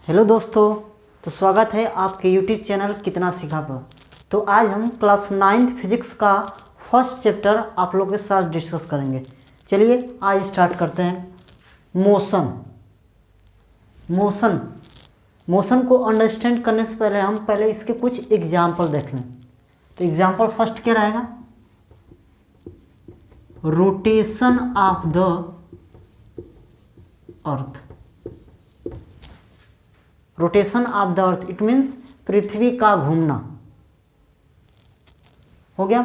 Hello दोस्तों, तो स्वागत है आपके यूट्यूब चैनल कितना सीखा पर। तो आज हम क्लास 9th फिजिक्स का फर्स्ट चैप्टर आप लोगों के साथ डिस्कस करेंगे। चलिए आज स्टार्ट करते हैं। मोशन को अंडरस्टैंड करने से पहले हम इसके कुछ एग्जाम्पल देख लें। तो एग्जाम्पल फर्स्ट क्या रहेगा? Rotation of the earth. Rotation of the earth it means पृथ्वी का घूमना। हो गया,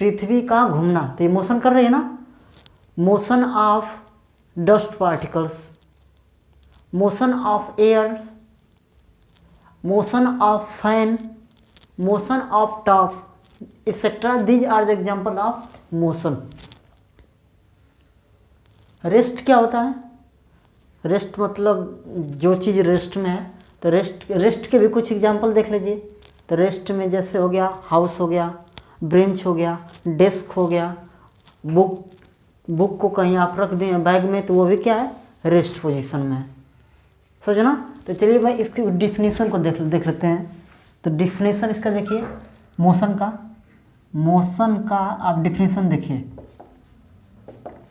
पृथ्वी का घूमना। तो ये मोशन कर रही है ना। Motion of dust particles, motion of air, motion of fan, motion of top etcetera, these are the example of motion. Rest क्या होता है? रेस्ट मतलब जो चीज़ रेस्ट में है। तो रेस्ट के भी कुछ एग्जांपल देख लीजिए। तो रेस्ट में जैसे हो गया हाउस, हो गया ब्रेंच, हो गया डेस्क, हो गया बुक को कहीं आप रख दें बैग में तो वो भी क्या है? रेस्ट पोजीशन में है। समझो ना। तो चलिए भाई इसकी डिफिनीसन को देख लेते हैं। तो डिफिनीसन इसका देखिए, मोशन का आप डिफिनीसन देखिए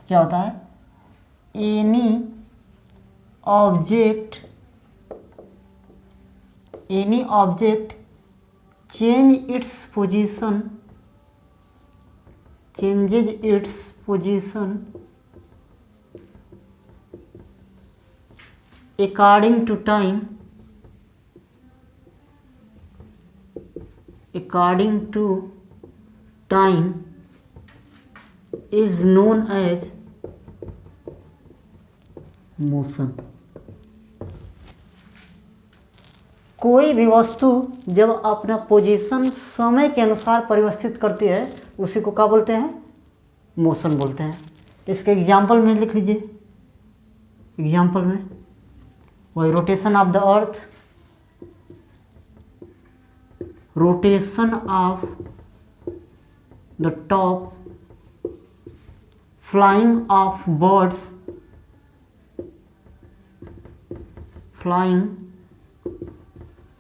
क्या होता है। Any object changes its position according to time is known as motion। कोई भी वस्तु जब अपना पोजीशन समय के अनुसार परिवर्तित करती है उसी को क्या बोलते हैं? मोशन बोलते हैं। इसके एग्जाम्पल में लिख लीजिए। एग्जाम्पल में वही rotation of the earth, rotation of the top, flying of birds,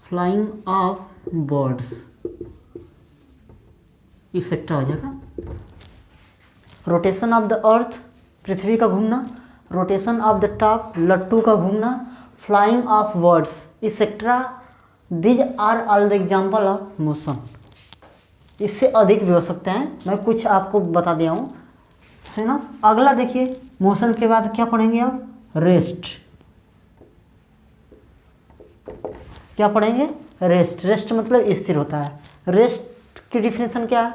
flying of birds, insects आ जाएगा। रोटेशन ऑफ द अर्थ पृथ्वी का घूमना, रोटेशन ऑफ द टॉप लट्टू का घूमना, flying of birds insects, these are all the example of motion. इससे अधिक भी हो सकते हैं, मैं कुछ आपको बता दिया हूँ। सही ना। अगला देखिए, मोशन के बाद क्या पढ़ेंगे आप? रेस्ट। क्या पढ़ेंगे? रेस्ट मतलब स्थिर होता है। रेस्ट की डिफिनेशन क्या है?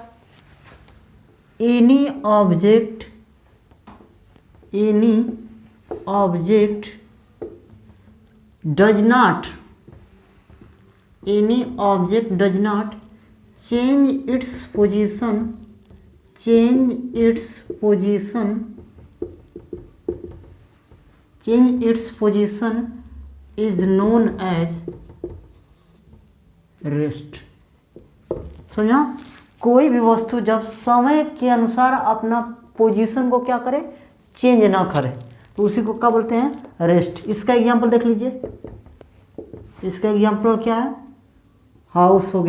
Any object does not change its position is known as rest. समझा। कोई भी वस्तु जब समय के अनुसार अपना पोजीशन को क्या करे? चेंज ना करे तो उसी को क्या बोलते हैं? रेस्ट। इसका एग्जांपल देख लीजिए। इसका एग्जांपल क्या है? हाउस हो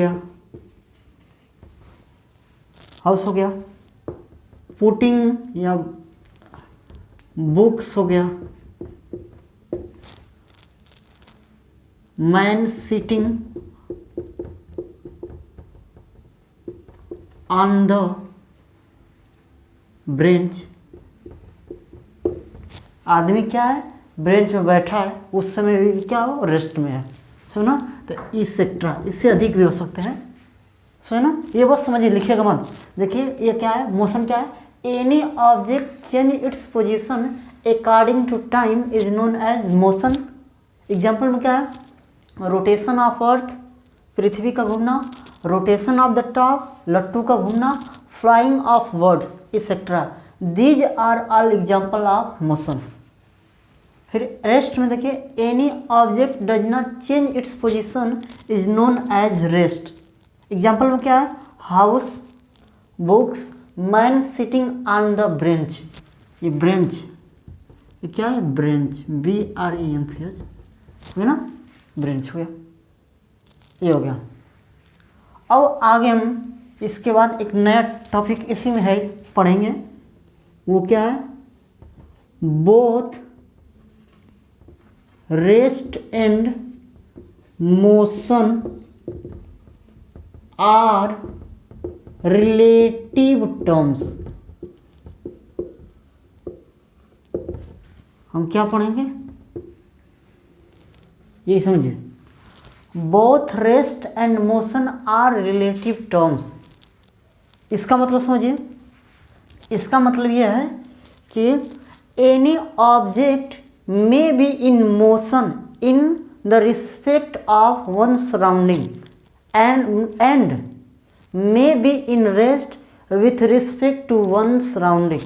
गया, पुटिंग या बुक्स हो गया, man sitting on the bench. आदमी क्या है? ब्रेंच में बैठा है, उस समय भी क्या हो? रेस्ट में है। सुना। तो इस सेक्टर, इससे अधिक भी हो सकते हैं। सुना। ये बस समझिए, लिखिएगा मत। देखिए ये क्या है? मोशन क्या है? Any object change its position according to time is known as motion. Example में क्या है? रोटेशन ऑफ अर्थ पृथ्वी का घूमना, रोटेशन ऑफ द टॉप लट्टू का घूमना, flying of birds etcetera, these are all example of motion. फिर रेस्ट में देखिए, any object does not change its position is known as rest. Example में क्या है? House, books, man sitting on the bench. ये ब्रेंच, ये क्या है? Bench, BRENCH। है ना, ब्रेंच हो गया, ये हो गया। अब आगे हम इसके बाद एक नया टॉपिक इसी में है पढ़ेंगे, वो क्या है, both rest and motion are relative terms. हम क्या पढ़ेंगे, ये समझिए, both rest and motion are relative terms. इसका मतलब समझिए, इसका मतलब यह है कि any object may be in motion in the respect of one surrounding and may be in rest with respect to one surrounding.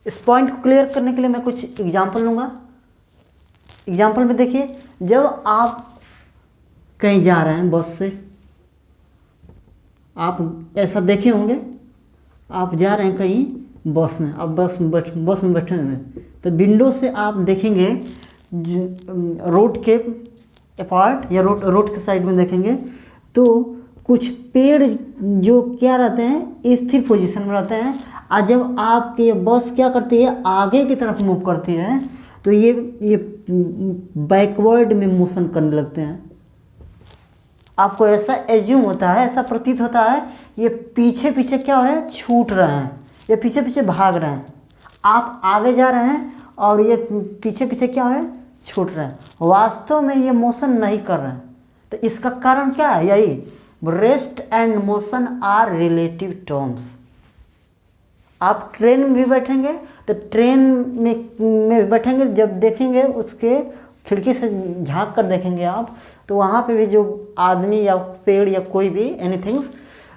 इस पॉइंट को क्लियर करने के लिए मैं कुछ एग्जाम्पल लूँगा। एग्जाम्पल में देखिए, जब आप कहीं जा रहे हैं बस से, आप ऐसा देखे होंगे, आप जा रहे हैं कहीं बस में, आप बस में बैठे हुए हैं, तो विंडो से आप देखेंगे रोड के अपार्ट या रोड के साइड में देखेंगे तो कुछ पेड़ जो क्या रहते हैं, स्थिर पोजीशन में रहते हैं, और जब आपके बस क्या करती है, आगे की तरफ मूव करती है, तो ये बैकवर्ड में मोशन करने लगते हैं। आपको ऐसा एज्यूम होता है, ऐसा प्रतीत होता है, ये पीछे पीछे क्या हो रहा है, छूट रहे हैं, ये पीछे पीछे भाग रहे हैं। आप आगे जा रहे हैं और ये पीछे पीछे क्या है, छूट रहे हैं। वास्तव में ये मोशन नहीं कर रहे हैं। तो इसका कारण क्या है, यही rest and motion are relative terms. आप ट्रेन में भी बैठेंगे तो ट्रेन में बैठेंगे, जब देखेंगे उसके खिड़की से झांक कर देखेंगे आप, तो वहाँ पे भी जो आदमी या पेड़ या कोई भी एनीथिंग्स,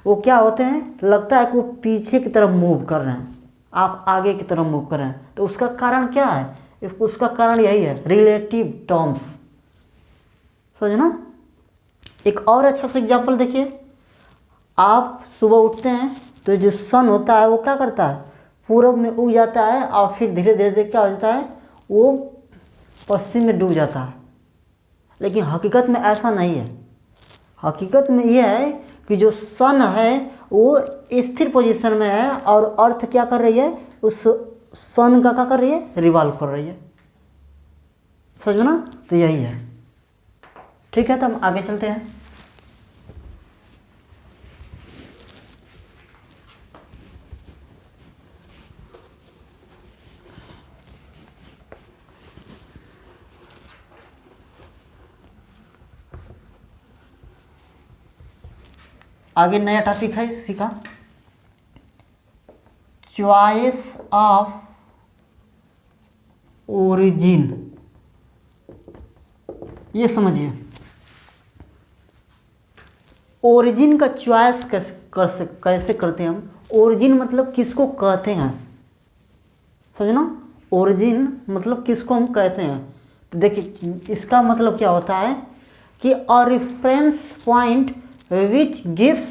वो क्या होते हैं, लगता है कि वो पीछे की तरफ मूव कर रहे हैं, आप आगे की तरफ मूव कर रहे हैं। तो उसका कारण क्या है, उसका कारण यही है, रिलेटिव टर्म्स। समझो ना। एक और अच्छा सा एग्जाम्पल देखिए, आप सुबह उठते हैं तो जो सन होता है वो क्या करता है, पूरब में उग जाता है और फिर धीरे धीरे क्या हो जाता है, वो पश्चिम में डूब जाता है। लेकिन हकीकत में ऐसा नहीं है। हकीकत में यह है कि जो सन है वो स्थिर पोजीशन में है और अर्थ क्या कर रही है, उस सन का क्या कर रही है, रिवॉल्व कर रही है। समझो ना। तो यही है। ठीक है, तो हम आगे चलते हैं। आगे नया टॉपिक है इसी का, चॉइस ऑफ ओरिजिन। ये समझिए, ओरिजिन का चॉइस कैसे करते हैं हम। ओरिजिन मतलब किसको कहते हैं, समझो ना। ओरिजिन मतलब किसको हम कहते हैं। तो देखिए, इसका मतलब क्या होता है कि a reference point which gives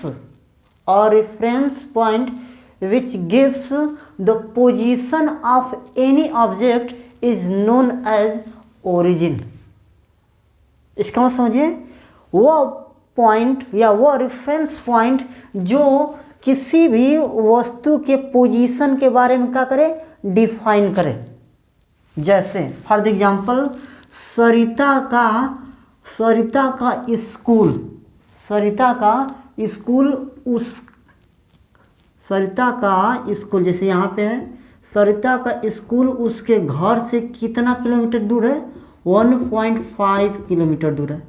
the position of any object is known as origin। इसका मतलब समझिए, वो पॉइंट या वो रेफरेंस पॉइंट जो किसी भी वस्तु के पोजीशन के बारे में क्या करे, डिफाइन करे। जैसे फॉर एग्जाम्पल, सरिता का स्कूल जैसे यहाँ पे है, सरिता का स्कूल उसके घर से कितना किलोमीटर दूर है, 1.5 किलोमीटर दूर है।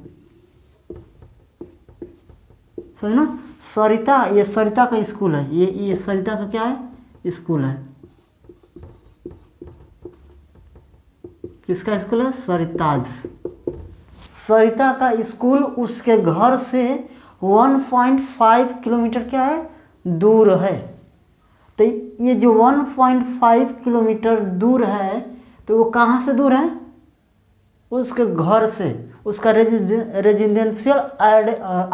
समझ ना। सरिता, ये सरिता का स्कूल है, ये सरिता का क्या है, स्कूल है। किसका स्कूल है, सरिताज। सरिता का स्कूल उसके घर से 1.5 किलोमीटर क्या है, दूर है। तो ये जो 1.5 किलोमीटर दूर है, तो वो कहाँ से दूर है, उसके घर से। उसका रेजिडेंशियल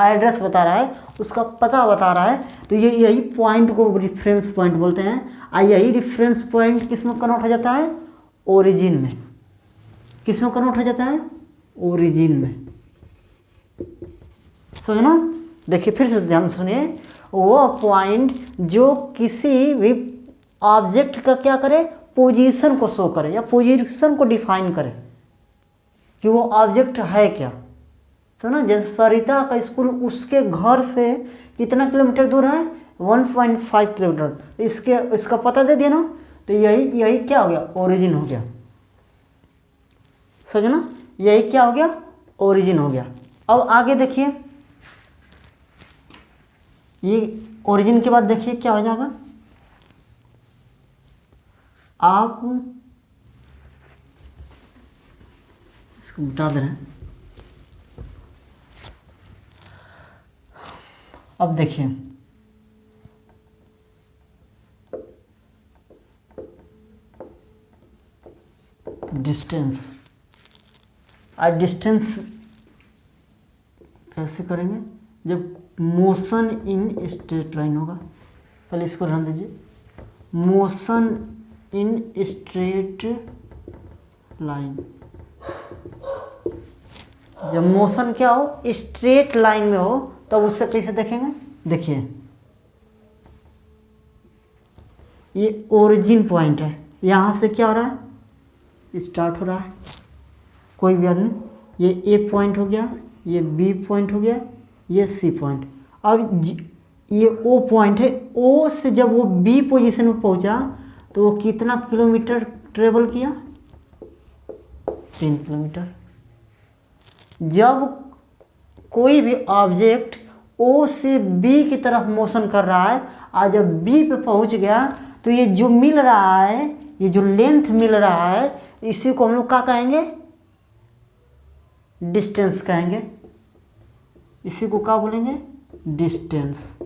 एड्रेस बता रहा है, उसका पता बता रहा है। तो ये यही पॉइंट को रेफरेंस पॉइंट बोलते हैं। और यही रेफरेंस पॉइंट किस में कन्वर्ट हो जाता है, ओरिजिन में। किस में कन्वर्ट हो जाता है, ओरिजिन में, समझे ना। देखिए फिर से ध्यान सुनिए, वो पॉइंट जो किसी भी ऑब्जेक्ट का क्या करे, पोजीशन को शो करे या पोजीशन को डिफाइन करे कि वो ऑब्जेक्ट है क्या। तो ना जैसे सरिता का स्कूल उसके घर से कितना किलोमीटर दूर है, 1.5 किलोमीटर, इसका पता दे दिया ना, तो यही क्या हो गया, ओरिजिन हो गया। समझो ना, यही क्या हो गया, ओरिजिन हो गया। अब आगे देखिए, ये ओरिजिन के बाद देखिए क्या हो जाएगा, आप इसको मिटा दे रहे हैं। अब देखिए डिस्टेंस, आज डिस्टेंस कैसे करेंगे, जब मोशन इन स्ट्रेट लाइन होगा। पहले इसको रहने दीजिए, मोशन इन स्ट्रेट लाइन, जब मोशन क्या हो, स्ट्रेट लाइन में हो, तब उससे कैसे देखेंगे। देखिए ये ओरिजिन पॉइंट है, यहाँ से क्या हो रहा है, स्टार्ट हो रहा है, कोई भी आदमी, ये ए पॉइंट हो गया, ये बी पॉइंट हो गया, ये सी पॉइंट। अब ये ओ पॉइंट है, ओ से जब वो बी पोजीशन में पहुंचा तो वो कितना किलोमीटर ट्रेवल किया, 10 किलोमीटर। जब कोई भी ऑब्जेक्ट ओ से बी की तरफ मोशन कर रहा है और जब बी पे पहुंच गया तो ये जो मिल रहा है, ये जो लेंथ मिल रहा है, इसी को हम लोग क्या कहेंगे, डिस्टेंस कहेंगे। इसी को क्या बोलेंगे, डिस्टेंस।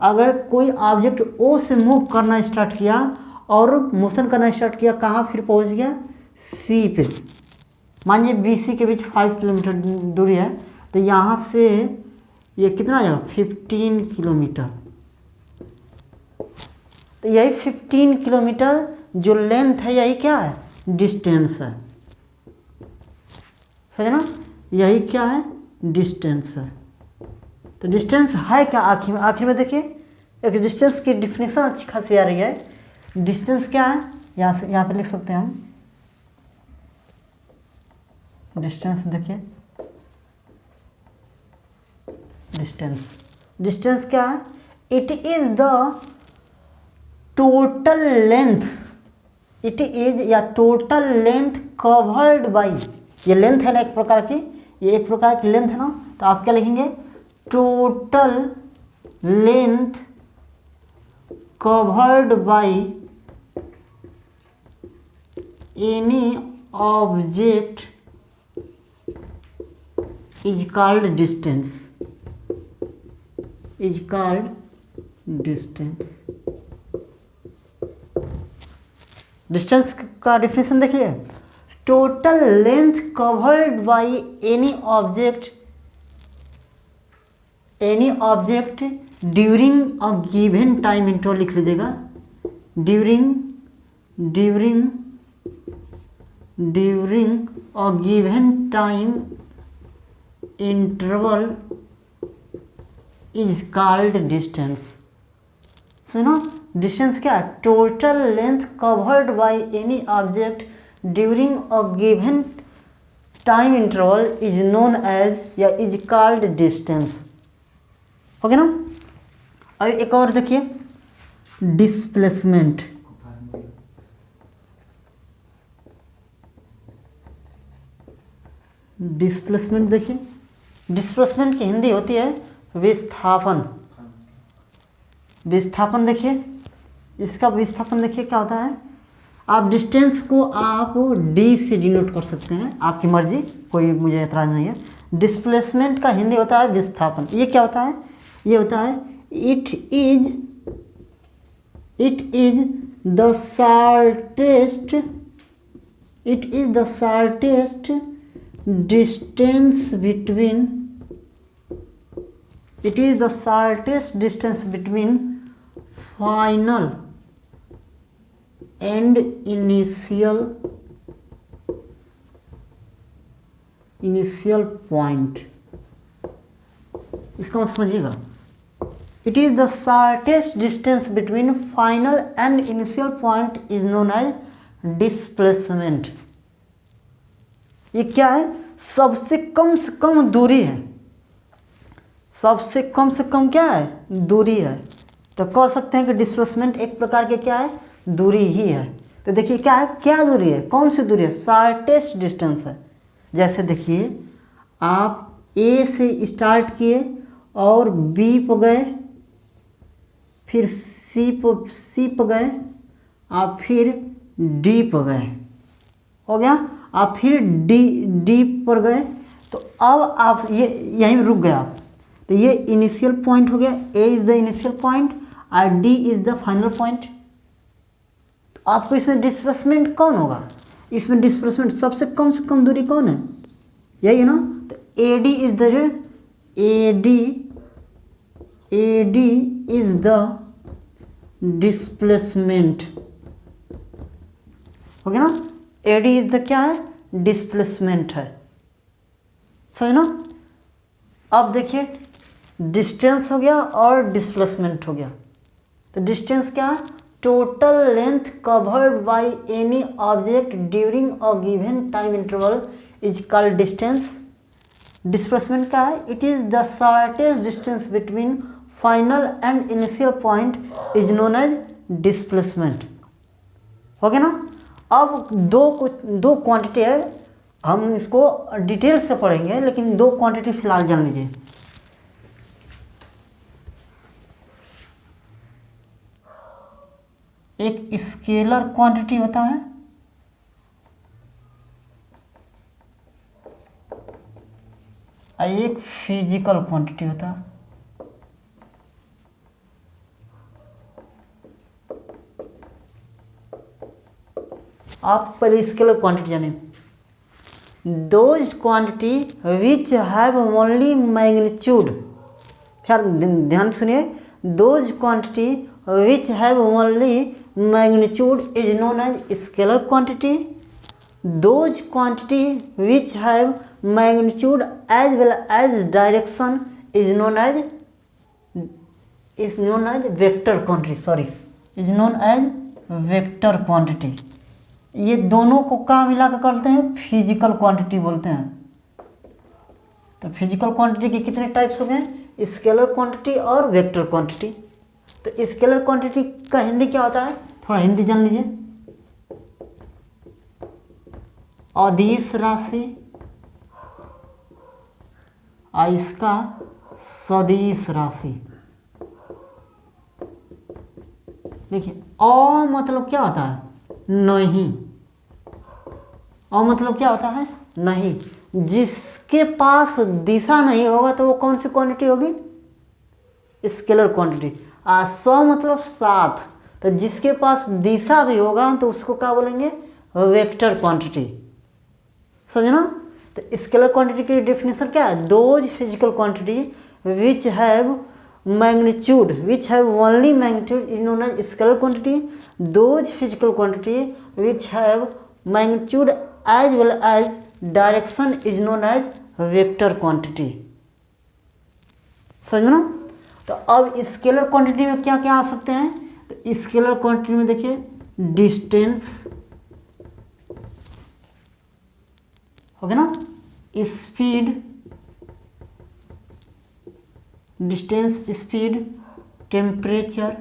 अगर कोई ऑब्जेक्ट ओ से मूव करना स्टार्ट किया और मोशन करना स्टार्ट किया, कहाँ फिर पहुंच गया, सी पे, मानिए बी सी के बीच 5 किलोमीटर दूरी है, तो यहाँ से ये कितना आ जाएगा, 15 किलोमीटर। तो यही 15 किलोमीटर जो लेंथ है, यही क्या है, डिस्टेंस है। सही ना, यही क्या है, डिस्टेंस है। तो डिस्टेंस है क्या, आखिर में देखिए एक डिस्टेंस की डिफिनेशन अच्छी खासी आ रही है। डिस्टेंस क्या है, यहाँ पे लिख सकते हैं हम, डिस्टेंस देखिए, डिस्टेंस क्या है, it is the total length, it is या टोटल लेंथ कवर्ड बाई, ये लेंथ है ना एक प्रकार की, ये एक प्रकार की लेंथ है ना, तो आप क्या लिखेंगे, total length covered by any object is called distance, is called distance। Distance का डिफिनेशन देखिए, total length covered by any object during a given time interval, लिख लीजिएगा, during a given time interval is called distance. सुनो, distance क्या है, total length covered by any object during a given time interval is known as या is called distance. Okay ना। अब एक और देखिए, डिस्प्लेसमेंट। डिस्प्लेसमेंट देखिए, डिस्प्लेसमेंट की हिंदी होती है विस्थापन। विस्थापन देखिए, इसका विस्थापन देखिए क्या होता है, आप डिस्टेंस को आप डी से डिनोट कर सकते हैं, आपकी मर्जी, कोई मुझे ऐतराज नहीं है। डिस्प्लेसमेंट का हिंदी होता है विस्थापन। ये क्या होता है, ये होता है it is the shortest distance between final and initial initial point, इसका मतलब समझिएगा, it is the shortest distance between final and initial point is known as displacement. ये क्या है? सबसे कम दूरी है, सबसे कम क्या है? दूरी है। तो कह सकते हैं कि डिस्प्लेसमेंट एक प्रकार के क्या है? दूरी ही है। तो देखिए क्या है, क्या दूरी है, कौन सी दूरी है? शॉर्टेस्ट डिस्टेंस है। जैसे देखिए आप ए से स्टार्ट किए और बी पर गए, फिर सी पर गए, आप फिर डी पर गए, हो गया, आप फिर डी पर गए, तो अब आप ये यहीं रुक गए आप। तो ये इनिशियल पॉइंट हो गया, A is the initial point और D is the final point. तो आपको इसमें डिस्प्लेसमेंट कौन होगा? इसमें डिस्प्लेसमेंट सबसे कम दूरी कौन है? यही है ना। तो A D is the is the displacement, हो गया ना। ए डी इज द क्या है? डिस्प्लेसमेंट है, समझ ना। अब देखिए डिस्टेंस हो गया और डिस्प्लेसमेंट हो गया। तो डिस्टेंस क्या है? Total length covered by any object during a given time interval is called distance. Displacement क्या है? It is the shortest distance between final and initial point is known as displacement, हो गया ना। अब दो क्वांटिटी है, हम इसको डिटेल से पढ़ेंगे, लेकिन दो क्वांटिटी फिलहाल जान लीजिए। एक स्केलर क्वांटिटी होता है और एक फिजिकल क्वांटिटी होता है। आप पहले स्केलर क्वांटिटी जाने। Those quantity which have only magnitude, फिर ध्यान सुनिए, those quantity which have only magnitude is known as scalar quantity. Those quantity which have magnitude as well as direction is known as vector quantity, is known as vector quantity. ये दोनों को क्या मिला कर करते हैं? फिजिकल क्वांटिटी बोलते हैं। तो फिजिकल क्वांटिटी के कितने टाइप्स हो गए? स्केलर क्वांटिटी और वेक्टर क्वांटिटी। तो स्केलर क्वांटिटी का हिंदी क्या होता है? थोड़ा हिंदी जान लीजिए। अदिश राशि और इसका सदिश राशि। देखिए अ मतलब क्या होता है? नहीं। और मतलब क्या होता है? नहीं। जिसके पास दिशा नहीं होगा तो वो कौन सी क्वांटिटी होगी? Scalar quantity. सौ मतलब साथ, तो जिसके पास दिशा भी होगा तो उसको क्या बोलेंगे? वेक्टर क्वांटिटी, समझे ना। तो स्केलर क्वांटिटी की डेफिनेशन क्या है? Those physical quantity which have magnitude which have only magnitude is known as scalar quantity. Those physical quantity which have magnitude as well as direction is known as vector quantity, समझ ना। तो अब scalar quantity में क्या क्या आ सकते हैं? तो स्केलर क्वांटिटी में देखिए डिस्टेंस हो गया ना, speed, distance, speed, temperature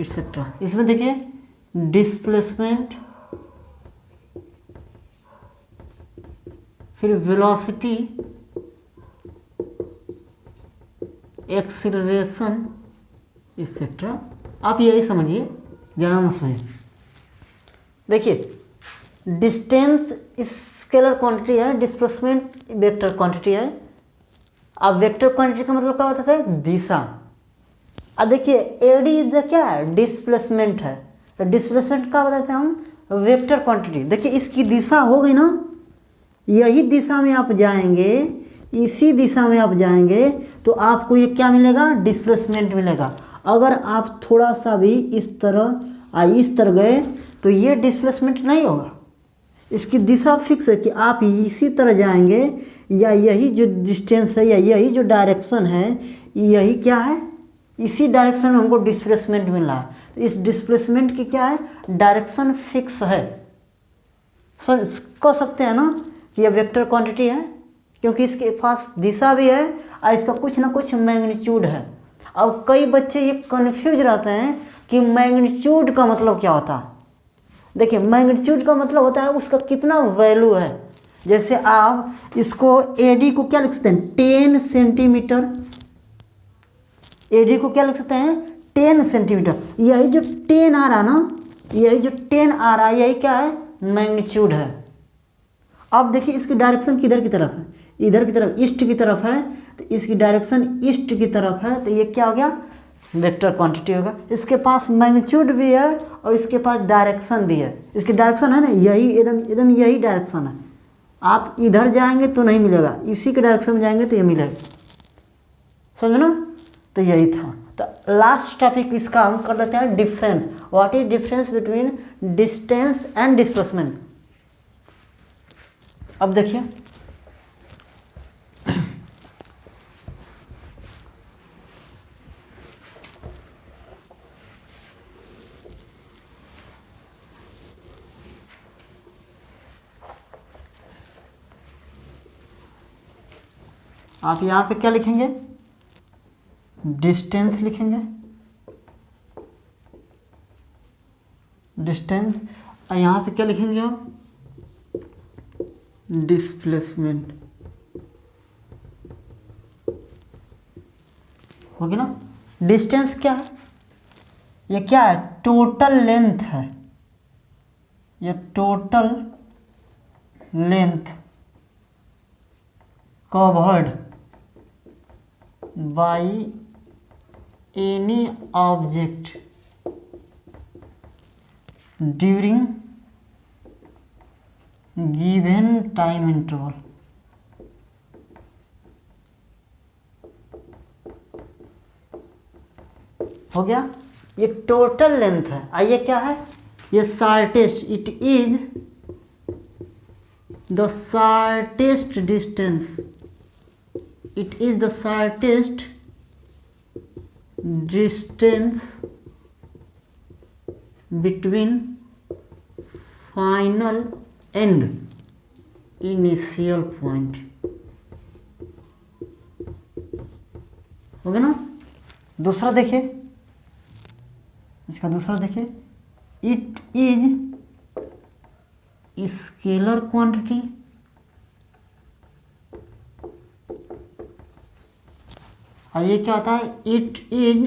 etcetera. इसमें देखिए डिस्प्लेसमेंट, फिर वेलोसिटी, एक्सीलरेशन एक्सेट्रा। आप यही समझिए, ज़्यादा मत समझिए। देखिए डिस्टेंस स्केलर क्वांटिटी है, डिस्प्लेसमेंट वेक्टर क्वांटिटी है। अब वेक्टर क्वांटिटी का मतलब क्या होता है? दिशा। अब देखिए एडी इज द क्या है? डिस्प्लेसमेंट है। तो डिस्प्लेसमेंट का बताते हैं हम? Vector quantity. देखिए इसकी दिशा हो गई ना, यही दिशा में आप जाएंगे, इसी दिशा में आप जाएंगे तो आपको ये क्या मिलेगा? डिस्प्लेसमेंट मिलेगा। अगर आप थोड़ा सा भी इस तरह गए तो ये डिस्प्लेसमेंट नहीं होगा। इसकी दिशा फिक्स है कि आप इसी तरह जाएंगे, या यही जो डिस्टेंस है या यही जो डायरेक्शन है, यही क्या है, इसी डायरेक्शन में हमको डिस्प्लेसमेंट मिल रहा है। तो इस डिस्प्लेसमेंट की क्या है, डायरेक्शन फिक्स है। सर कह सकते हैं ना कि यह वेक्टर क्वांटिटी है, क्योंकि इसके पास दिशा भी है और इसका कुछ ना कुछ मैग्नीट्यूड है। अब कई बच्चे ये कन्फ्यूज रहते हैं कि मैग्नीट्यूड का मतलब क्या होता है। देखिए मैग्नीट्यूड का मतलब होता है उसका कितना वैल्यू है। जैसे आप इसको एडी को क्या लिख सकते हैं, 10 सेंटीमीटर। एडी को क्या लिख सकते हैं, 10 सेंटीमीटर। यही जो 10 आ रहा है ना, यही जो 10 आ रहा है, यही क्या है, मैग्नीट्यूड है। अब देखिए इसकी डायरेक्शन किधर की तरफ है, इधर की तरफ, ईस्ट की तरफ है, तो इसकी डायरेक्शन ईस्ट की तरफ है, तो ये क्या हो गया, वेक्टर क्वांटिटी होगा। इसके पास मैग्नीट्यूड भी है और इसके पास डायरेक्शन भी है। इसकी डायरेक्शन है ना, यही एकदम एकदम यही डायरेक्शन है। आप इधर जाएंगे तो नहीं मिलेगा, इसी के डायरेक्शन में जाएंगे तो ये मिलेगा, समझो ना। तो यही था। तो लास्ट टॉपिक इसका हम कर लेते हैं difference. What is difference between distance and displacement. अब देखिए आप यहाँ पे क्या लिखेंगे, डिस्टेंस लिखेंगे, डिस्टेंस, और यहाँ पे क्या लिखेंगे आप, डिस्प्लेसमेंट। हो गया ना। डिस्टेंस क्या है, ये क्या है, टोटल लेंथ है, ये total length covered by any object during given time interval. हो गया, ये टोटल लेंथ है। आइए क्या है, ये shortest, it is the shortest distance, it is the shortest distance between final and initial point। हो गया ना। दूसरा देखिए, इसका दूसरा देखिए, it is scalar quantity और ये क्या होता है, इट इज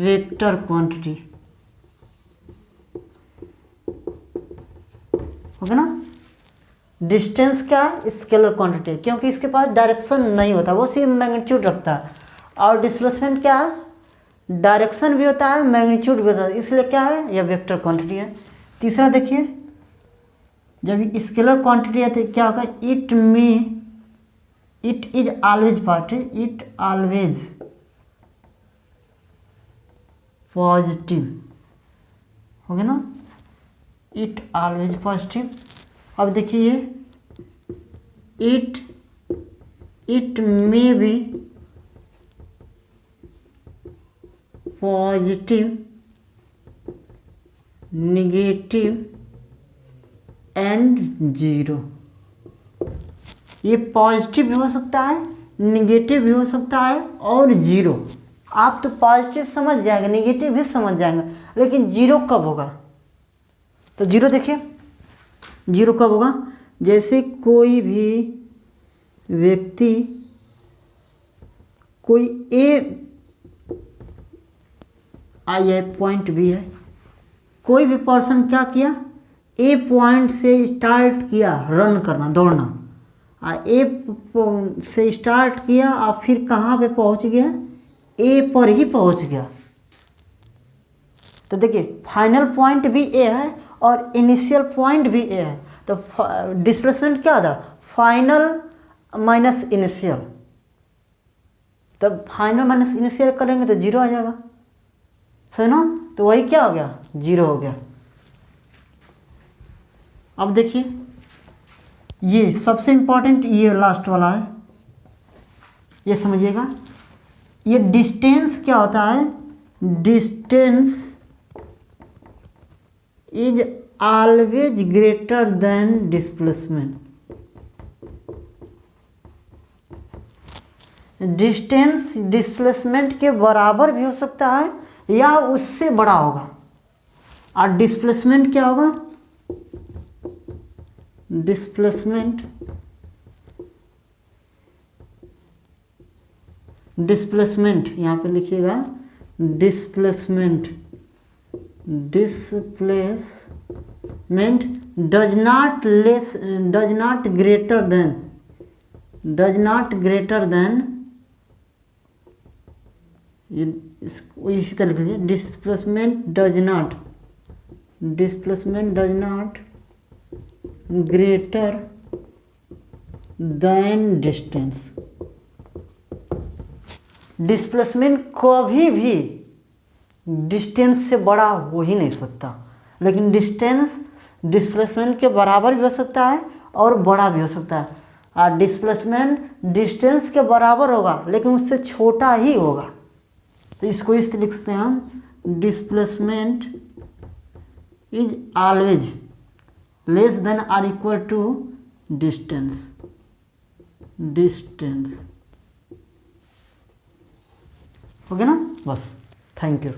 वेक्टर क्वांटिटी। हो गया ना। डिस्टेंस क्या है, स्केलर क्वांटिटी, क्योंकि इसके पास डायरेक्शन नहीं होता, वो सिर्फ मैग्नीट्यूड रखता है। और डिस्प्लेसमेंट क्या है, डायरेक्शन भी होता है, मैग्नीट्यूड भी होता है, इसलिए क्या है, यह वेक्टर क्वांटिटी है। तीसरा देखिए, जब स्केलर क्वांटिटी है तो क्या होगा, it is always positive, it always positive. हो गया ना, इट ऑलवेज पॉजिटिव। अब देखिए it may be positive, negative and zero. ये पॉजिटिव भी हो सकता है, निगेटिव भी हो सकता है और जीरो। आप तो पॉजिटिव समझ जाएंगे, निगेटिव भी समझ जाएंगे, लेकिन जीरो कब होगा। तो जीरो देखिए, जीरो कब होगा, जैसे कोई भी व्यक्ति, कोई ए आई है, पॉइंट बी है, कोई भी पर्सन क्या किया, ए पॉइंट से स्टार्ट किया रन करना, दौड़ना, ए से स्टार्ट किया और फिर कहाँ पे पहुँच गया, ए पर ही पहुँच गया। तो देखिए फाइनल पॉइंट भी ए है और इनिशियल पॉइंट भी ए है, तो डिस्प्लेसमेंट क्या था, फाइनल माइनस इनिशियल। तब फाइनल माइनस इनिशियल करेंगे तो जीरो आ जाएगा, सही ना। तो वही क्या हो गया, जीरो हो गया। अब देखिए ये सबसे इंपॉर्टेंट ये लास्ट वाला है, ये समझिएगा। ये डिस्टेंस क्या होता है, distance is always greater than displacement. Distance displacement के बराबर भी हो सकता है या उससे बड़ा होगा। और डिस्प्लेसमेंट क्या होगा, डिस्प्लेसमेंट यहाँ पे लिखिएगा displacement does not greater than इसी तरह लिख लीजिए, displacement does not greater than distance. Displacement कभी भी डिस्टेंस से बड़ा हो ही नहीं सकता, लेकिन डिस्टेंस डिस्प्लेसमेंट के बराबर भी हो सकता है और बड़ा भी हो सकता है। और डिस्प्लेसमेंट डिस्टेंस के बराबर होगा लेकिन उससे छोटा ही होगा। तो इसको इस लिख सकते हैं हम, displacement is always less than or equal to distance. हो गया ना, बस। Thank you.